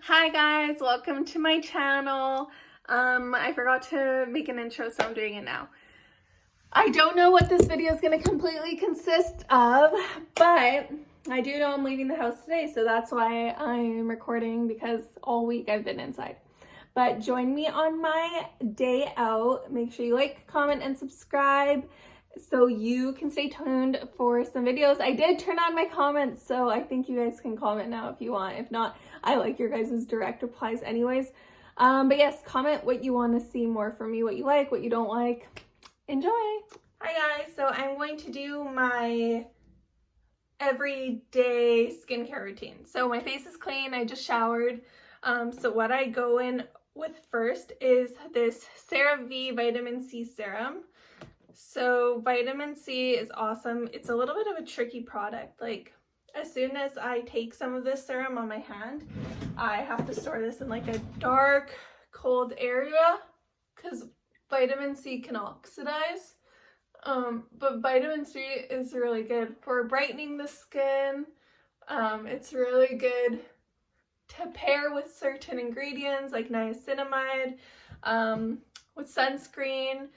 Hi guys, welcome to my channel. I forgot to make an intro, so I'm doing it now. I don't know what this video is going to completely consist of, but I do know I'm leaving the house today, so that's why I'm recording, because all week I've been inside. But join me on my day out. Make sure you like, comment, and subscribe so you can stay tuned for some videos. I did turn on my comments, so I think you guys can comment now if you want. If not, I like your guys' direct replies anyways. But yes, comment what you want to see more from me, what you like, what you don't like. Enjoy! Hi guys, so I'm going to do my everyday skincare routine. So my face is clean, I just showered. So what I go in with first is this CeraVe Vitamin C Serum. So vitamin C is awesome. It's a little bit of a tricky product. Like, as soon as I take some of this serum on my hand, I have to store this in like a dark, cold area because vitamin C can oxidize. But vitamin C is really good for brightening the skin. It's really good to pair with certain ingredients like niacinamide. With sunscreen,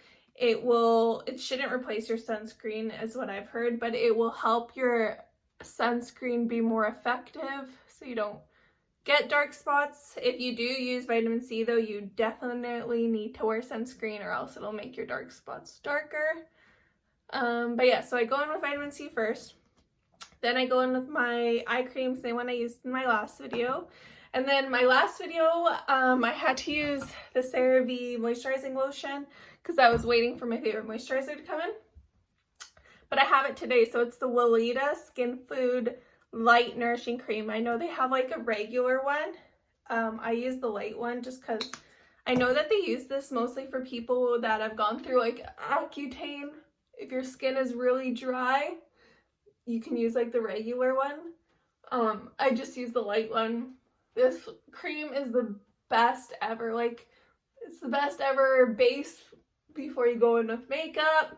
it shouldn't replace your sunscreen is what I've heard, but it will help your sunscreen be more effective so you don't get dark spots. If you do use vitamin C though, you definitely need to wear sunscreen or else it'll make your dark spots darker. But yeah, so I go in with vitamin C first. Then I go in with my eye cream, same one I used in my last video. And then my last video, I had to use the CeraVe moisturizing lotion because I was waiting for my favorite moisturizer to come in. But I have it today, so it's the Weleda Skin Food Light Nourishing Cream. I know they have like a regular one. I use the light one just because I know that they use this mostly for people that have gone through like Accutane. If your skin is really dry, you can use like the regular one. I just use the light one. This cream is the best ever. Like, it's the best ever base before you go in with makeup.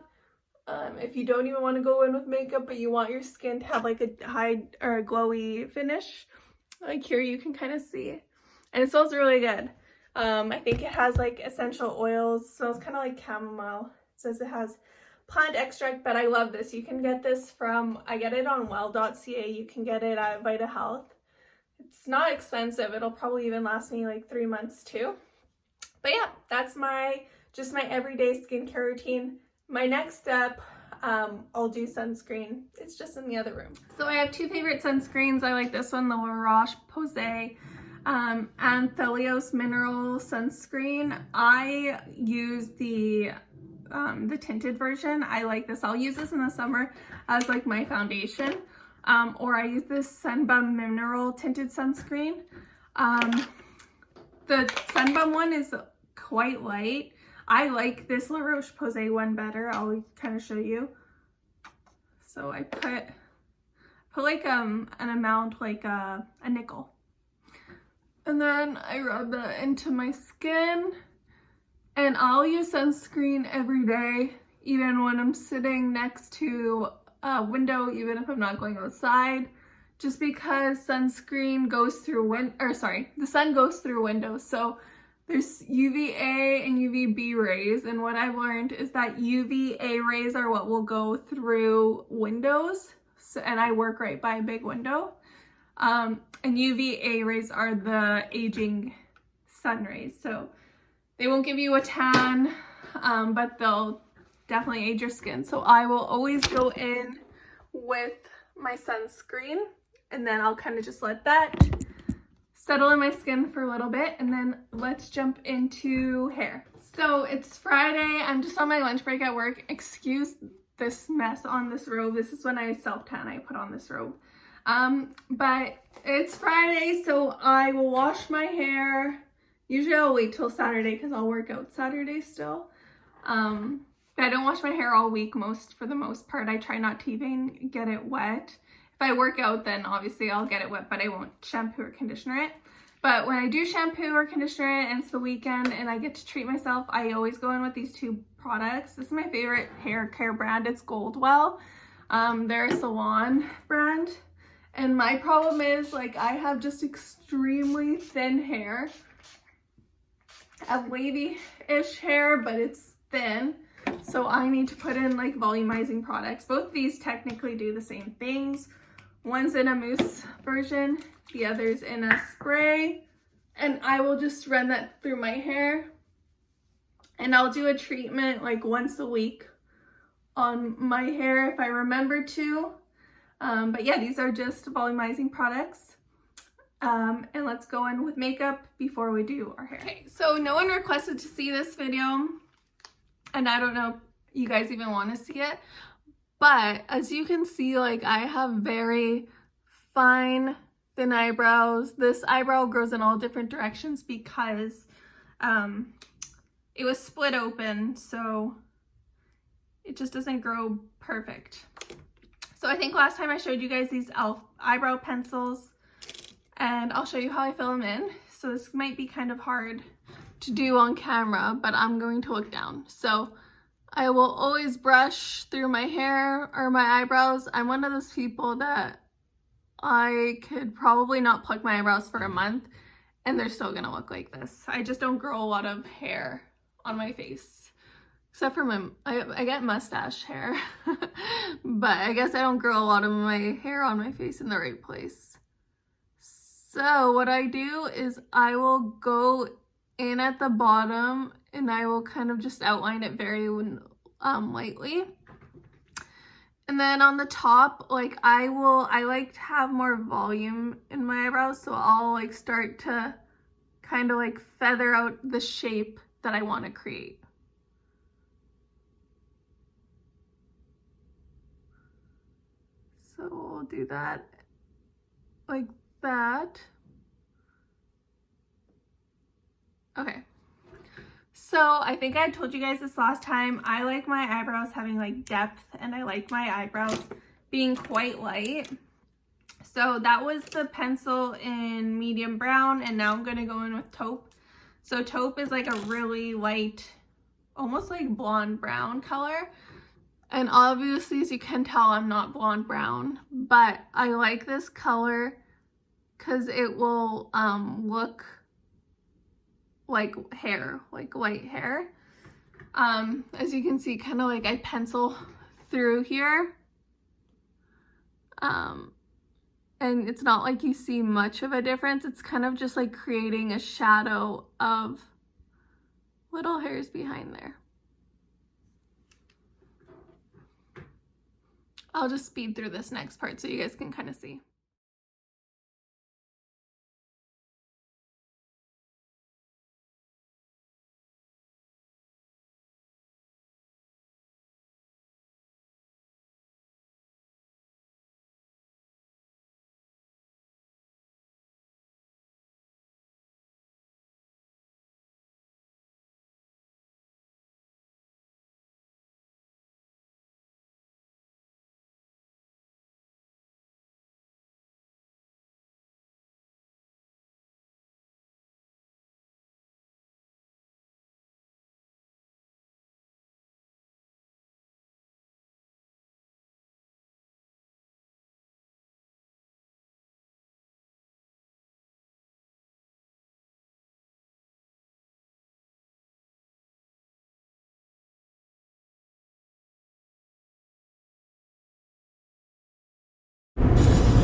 If you don't even want to go in with makeup, but you want your skin to have like a high or a glowy finish, like here you can kind of see. And it smells really good. I think it has like essential oils. It smells kind of like chamomile. It says it has plant extract, but I love this. You can get this from, I get it on well.ca. You can get it at Vita Health. It's not expensive. It'll probably even last me like 3 months too. But yeah, that's just my everyday skincare routine. My next step, I'll do sunscreen. It's just in the other room. So I have two favorite sunscreens. I like this one, the La Roche-Posay Anthelios Mineral Sunscreen. I use the tinted version. I like this. I'll use this in the summer as like my foundation. Or I use this Sunbum Mineral Tinted Sunscreen. The Sunbum one is quite light. I like this La Roche-Posay one better. I'll kind of show you. So I put like an amount like a nickel. And then I rub that into my skin. And I'll use sunscreen every day, even when I'm sitting next to a window, even if I'm not going outside, just because sunscreen goes through the sun goes through windows. So there's UVA and UVB rays, and what I've learned is that UVA rays are what will go through windows. So, and I work right by a big window. And UVA rays are the aging sun rays. So they won't give you a tan, but they'll definitely age your skin. So I will always go in with my sunscreen, and then I'll kind of just let that settle in my skin for a little bit, and then let's jump into hair. So it's Friday. I'm just on my lunch break at work. Excuse this mess on this robe. This is when I self-tan. I put on this robe. But it's Friday, so I will wash my hair. Usually I'll wait till Saturday because I'll work out Saturday still. But I don't wash my hair all week for the most part. I try not to even get it wet. If I work out, then obviously I'll get it wet, but I won't shampoo or conditioner it. But when I do shampoo or conditioner it and it's the weekend and I get to treat myself, I always go in with these two products. This is my favorite hair care brand. It's Goldwell. They're a salon brand. And my problem is, like, I have just extremely thin hair. I have wavy-ish hair, but it's thin. So I need to put in like volumizing products. Both of these technically do the same things. One's in a mousse version, the other's in a spray. And I will just run that through my hair. And I'll do a treatment like once a week on my hair if I remember to. But yeah, these are just volumizing products. And let's go in with makeup before we do our hair. Okay, so no one requested to see this video. And I don't know if you guys even want to see it. But as you can see, like, I have very fine, thin eyebrows. This eyebrow grows in all different directions because it was split open. So it just doesn't grow perfect. So I think last time I showed you guys these e.l.f. eyebrow pencils. And I'll show you how I fill them in. So this might be kind of hard to do on camera, but I'm going to look down. So I will always brush through my hair or my eyebrows. I'm one of those people that I could probably not pluck my eyebrows for a month and they're still gonna look like this. I just don't grow a lot of hair on my face, except for I get mustache hair, but I guess I don't grow a lot of my hair on my face in the right place. So what I do is I will go in at the bottom and I will kind of just outline it very lightly. And then on the top, like I like to have more volume in my eyebrows, so I'll like start to kind of like feather out the shape that I want to create. So we'll do that like that. Okay, so I think I told you guys this last time. I like my eyebrows having like depth and I like my eyebrows being quite light. So that was the pencil in medium brown, and now I'm going to go in with taupe. So taupe is like a really light, almost like blonde brown color. And obviously, as you can tell, I'm not blonde brown, but I like this color because it will look like hair, like light hair. As you can see, kind of like I pencil through here. And it's not like you see much of a difference. It's kind of just like creating a shadow of little hairs behind there. I'll just speed through this next part so you guys can kind of see.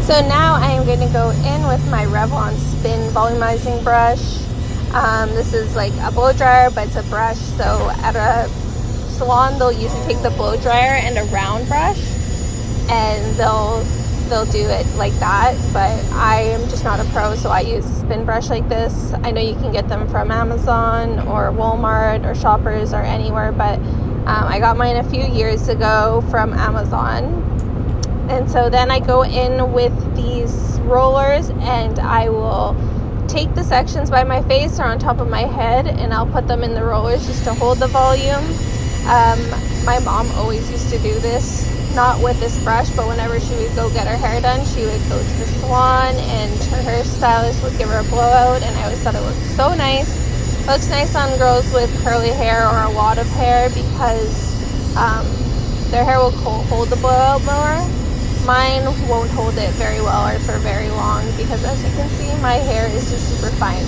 So now I am going to go in with my Revlon Spin Volumizing Brush. This is like a blow dryer, but it's a brush. So at a salon, they'll usually take the blow dryer and a round brush, and they'll do it like that. But I am just not a pro, so I use a spin brush like this. I know you can get them from Amazon or Walmart or Shoppers or anywhere, but I got mine a few years ago from Amazon. And so then I go in with these rollers and I will take the sections by my face or on top of my head, and I'll put them in the rollers just to hold the volume. My mom always used to do this, not with this brush, but whenever she would go get her hair done, she would go to the salon and her hairstylist would give her a blowout, and I always thought it looked so nice. It looks nice on girls with curly hair or a lot of hair because their hair will hold the blowout more. mine won't hold it very well or for very long because, as you can see, my hair is just super fine.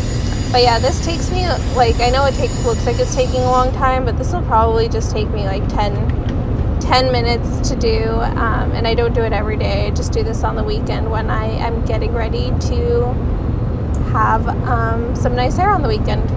But yeah, this takes me, like, I know it looks like it's taking a long time, but this will probably just take me like 10 minutes to do, and I don't do it every day. I just do this on the weekend when I am getting ready to have some nice hair on the weekend.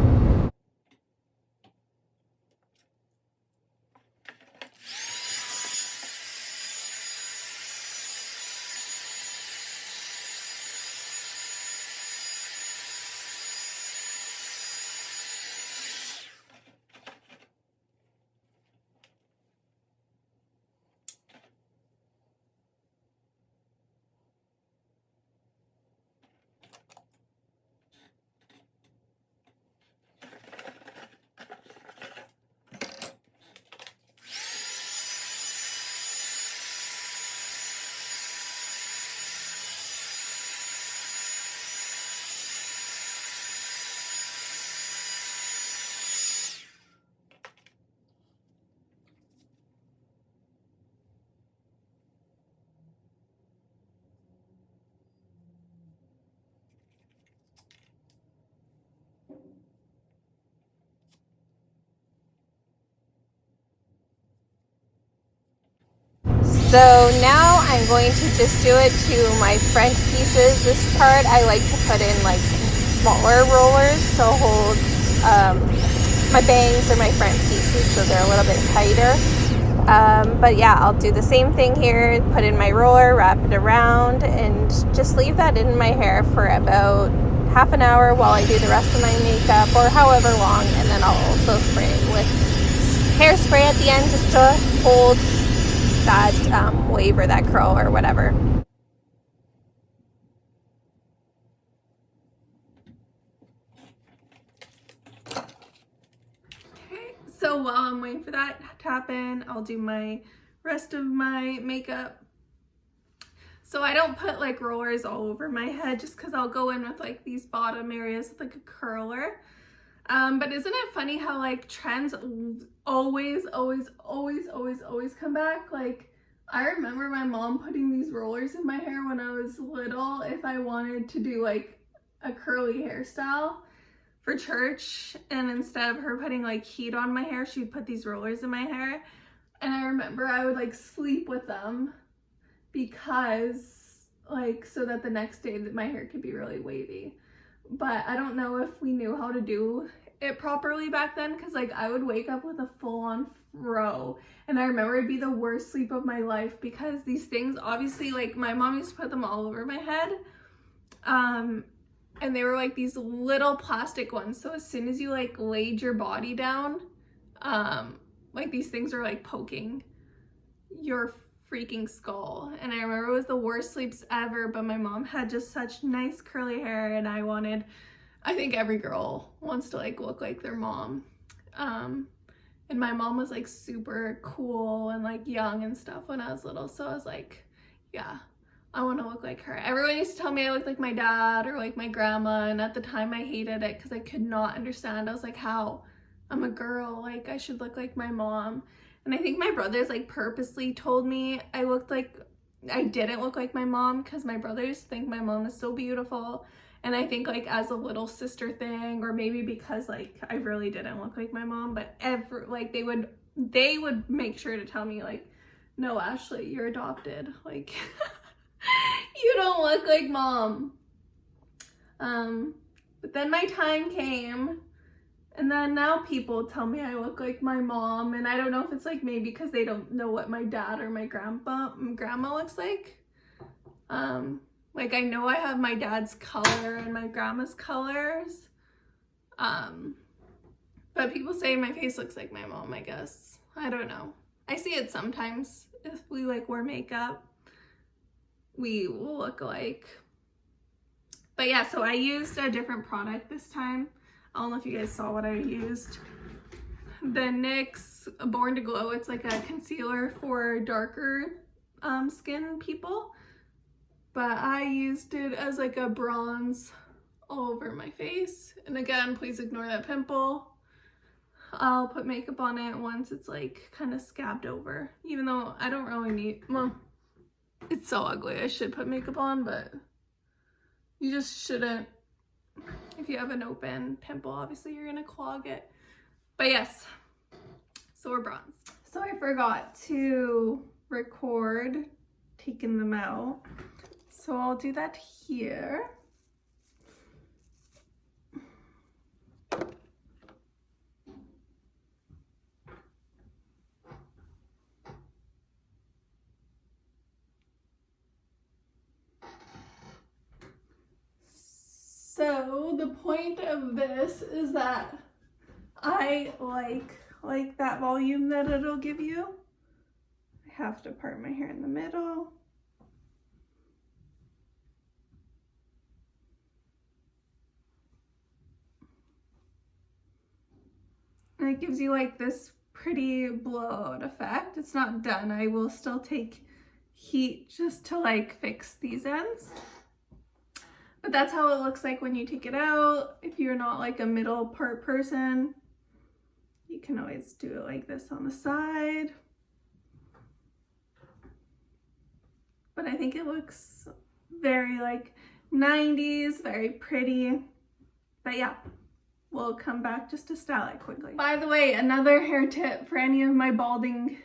So now I'm going to just do it to my front pieces. This part I like to put in like smaller rollers to hold my bangs or my front pieces so they're a little bit tighter. But yeah, I'll do the same thing here, put in my roller, wrap it around, and just leave that in my hair for about half an hour while I do the rest of my makeup, or however long, and then I'll also spray it with hairspray at the end just to hold that wave or that curl or whatever. Okay, so while I'm waiting for that to happen, I'll do my rest of my makeup. So I don't put like rollers all over my head just because I'll go in with like these bottom areas with like a curler. But isn't it funny how like trends always come back? Like, I remember my mom putting these rollers in my hair when I was little if I wanted to do like a curly hairstyle for church, and instead of her putting like heat on my hair, she'd put these rollers in my hair. And I remember I would like sleep with them because like so that the next day that my hair could be really wavy. But I don't know if we knew how to do it properly back then, because like I would wake up with a full-on fro, and I remember it'd be the worst sleep of my life because these things, obviously, like my mom used to put them all over my head, and they were like these little plastic ones, so as soon as you like laid your body down, like these things are like poking your freaking skull. And I remember it was the worst sleeps ever, but my mom had just such nice curly hair, and I think every girl wants to like look like their mom. And my mom was like super cool and like young and stuff when I was little, so I was like, yeah, I want to look like her. Everyone used to tell me I looked like my dad or like my grandma, and at the time I hated it because I could not understand. I was like, how? I'm a girl, like I should look like my mom. And I think my brothers like purposely told me I didn't look like my mom because my brothers think my mom is so beautiful. And I think like as a little sister thing, or maybe because like I really didn't look like my mom, but they would make sure to tell me like, no, Ashley, you're adopted. Like you don't look like mom. But then my time came, and then now people tell me I look like my mom, and I don't know if it's like maybe because they don't know what my dad or my grandma looks like. Like I know I have my dad's color and my grandma's colors, but people say my face looks like my mom, I guess. I don't know. I see it sometimes. If we like wear makeup, we will look alike. But yeah, so I used a different product this time. I don't know if you guys saw what I used. The NYX Born to Glow. It's like a concealer for darker skin people. But I used it as like a bronze all over my face. And again, please ignore that pimple. I'll put makeup on it once it's like kind of scabbed over. Even though I don't really need, well, It's so ugly. I should put makeup on, but you just shouldn't. If you have an open pimple, obviously you're gonna clog it. But yes, so we're bronze. So I forgot to record taking them out. So I'll do that here. So the point of this is that I like that volume that it'll give you. I have to part my hair in the middle. And it gives you like this pretty blowout effect. It's not done. I will still take heat just to like fix these ends. But that's how it looks like when you take it out. If you're not like a middle part person, you can always do it like this on the side. But I think it looks very like 90s, very pretty. But yeah, we'll come back just to style it quickly. By the way, another hair tip for any of my balding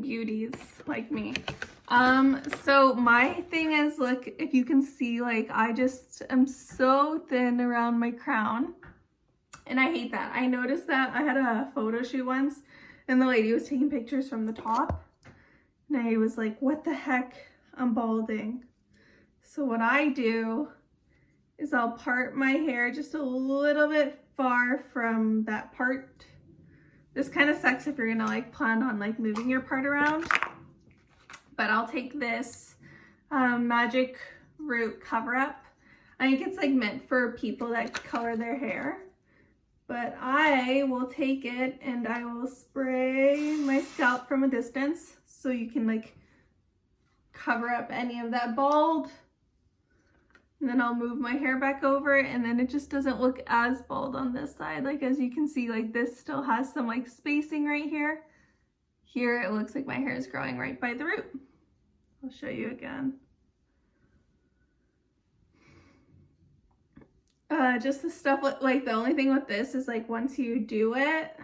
beauties like me. So my thing is, look, if you can see, like I just am so thin around my crown and I hate that. I noticed that I had a photo shoot once and the lady was taking pictures from the top and I was like, what the heck, I'm balding. So what I do is I'll part my hair just a little bit far from that part. This kind of sucks if you're gonna like plan on like moving your part around. But I'll take this Magic Root Cover Up. I think it's like meant for people that color their hair. But I will take it and I will spray my scalp from a distance so you can like cover up any of that bald. And then I'll move my hair back over and then it just doesn't look as bald on this side. Like as you can see, like this still has some like spacing right here. Here it looks like my hair is growing right by the root. I'll show you again. Just the stuff, like the only thing with this is like once you do it,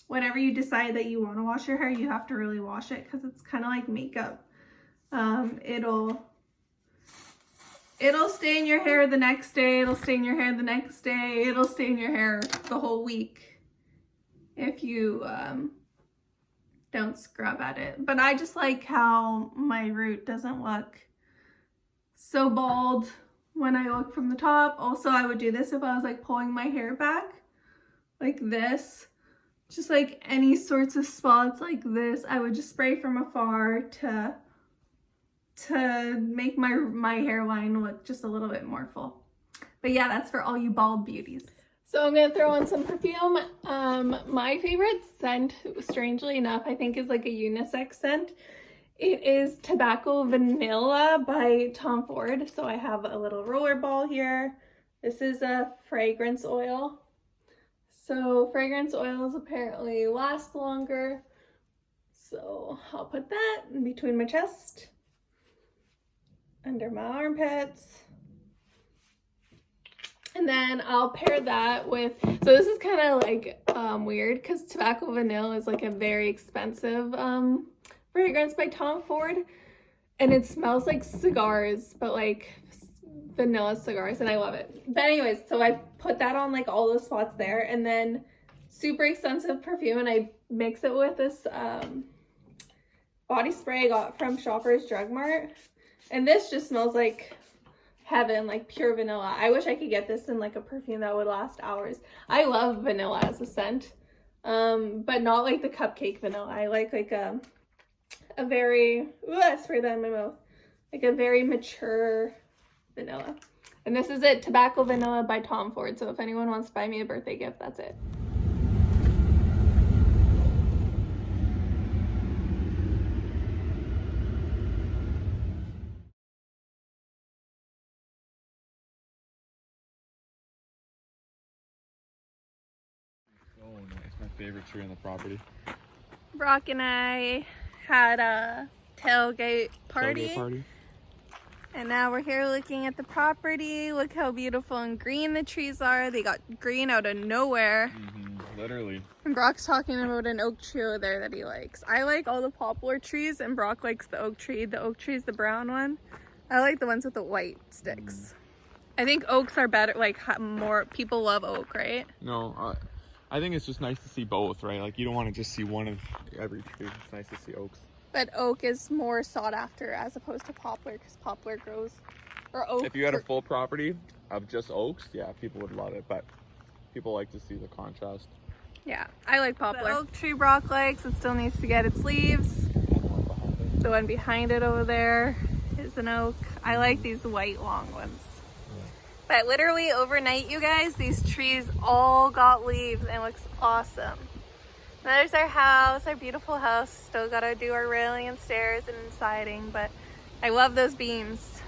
whenever you decide that you want to wash your hair, you have to really wash it because it's kind of like makeup. It'll stay in your hair the next day, it'll stay in your hair the next day, it'll stay in your hair the whole week if you don't scrub at it. But I just like how my root doesn't look so bald when I look from the top. Also, I would do this if I was like pulling my hair back like this. Just like any sorts of spots like this, I would just spray from afar to make my hairline look just a little bit more full. But yeah, that's for all you bald beauties. So I'm gonna throw on some perfume. My favorite scent, strangely enough, I think is like a unisex scent. It is Tobacco Vanilla by Tom Ford. So I have a little roller ball here. This is a fragrance oil. So fragrance oils apparently last longer. So I'll put that in between my chest, under my armpits. And then I'll pair that with, so this is kind of like weird because Tobacco Vanilla is like a very expensive fragrance by Tom Ford. And it smells like cigars, but like vanilla cigars, and I love it. But anyways, so I put that on like all those spots there, and then super expensive perfume, and I mix it with this body spray I got from Shoppers Drug Mart. And this just smells like heaven, like pure vanilla. I wish I could get this in like a perfume that would last hours. I love vanilla as a scent, but not like the cupcake vanilla. I like a very, ooh, I sprayed that in my mouth, like a very mature vanilla. And this is it, Tobacco Vanilla by Tom Ford. So if anyone wants to buy me a birthday gift, that's it. Oh, nice. My favorite tree on the property. Brock and I had a tailgate party. Tailgate party. And now we're here looking at the property. Look how beautiful and green the trees are. They got green out of nowhere. Literally. And Brock's talking about an oak tree over there that he likes. I like all the poplar trees, and Brock likes the oak tree. The oak tree is the brown one. I like the ones with the white sticks. I think oaks are better, like more people love oak, right? No, I think it's just nice to see both, right? Like you don't want to just see one of every tree. It's nice to see oaks. But oak is more sought after as opposed to poplar, because poplar grows, or oak. If you had a full property of just oaks, yeah, people would love it. But people like to see the contrast. Yeah, I like poplar. The oak tree Brock likes, it still needs to get its leaves. The one behind it over there is an oak. I like these white long ones. But literally overnight, you guys, these trees all got leaves and it looks awesome. And there's our house, our beautiful house. Still gotta do our railing and stairs and siding, but I love those beams.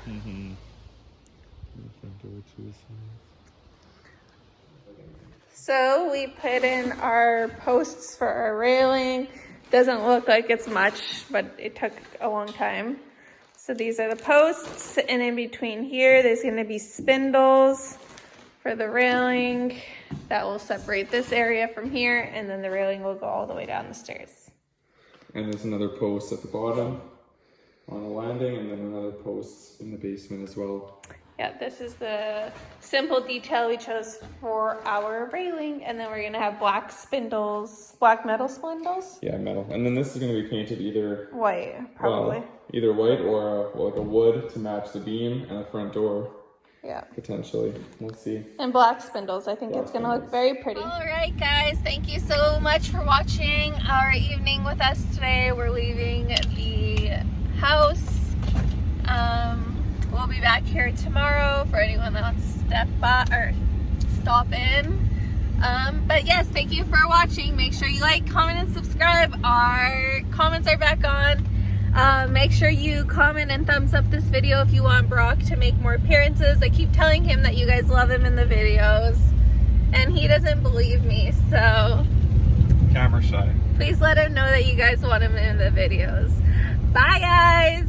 So we put in our posts for our railing. Doesn't look like it's much, but it took a long time. So these are the posts, and in between here, there's gonna be spindles for the railing that will separate this area from here, and then the railing will go all the way down the stairs. And there's another post at the bottom on the landing, and then another post in the basement as well. Yeah, this is the simple detail we chose for our railing, and then we're gonna have black spindles, black metal spindles? Yeah, metal. And then this is gonna be painted either White, probably. Well, either white or like a wood to match the beam and the front door. Yeah. Potentially. We'll see. And black spindles. I think it's gonna look very pretty. All right, guys. Thank you so much for watching our evening with us today. We're leaving the house. We'll be back here tomorrow for anyone that wants to stop in. But yes, thank you for watching. Make sure you like, comment, and subscribe. Our comments are back on. Make sure you comment and thumbs up this video if you want Brock to make more appearances. I keep telling him that you guys love him in the videos, and he doesn't believe me, so Camera shy. please let him know that you guys want him in the videos. Bye, guys!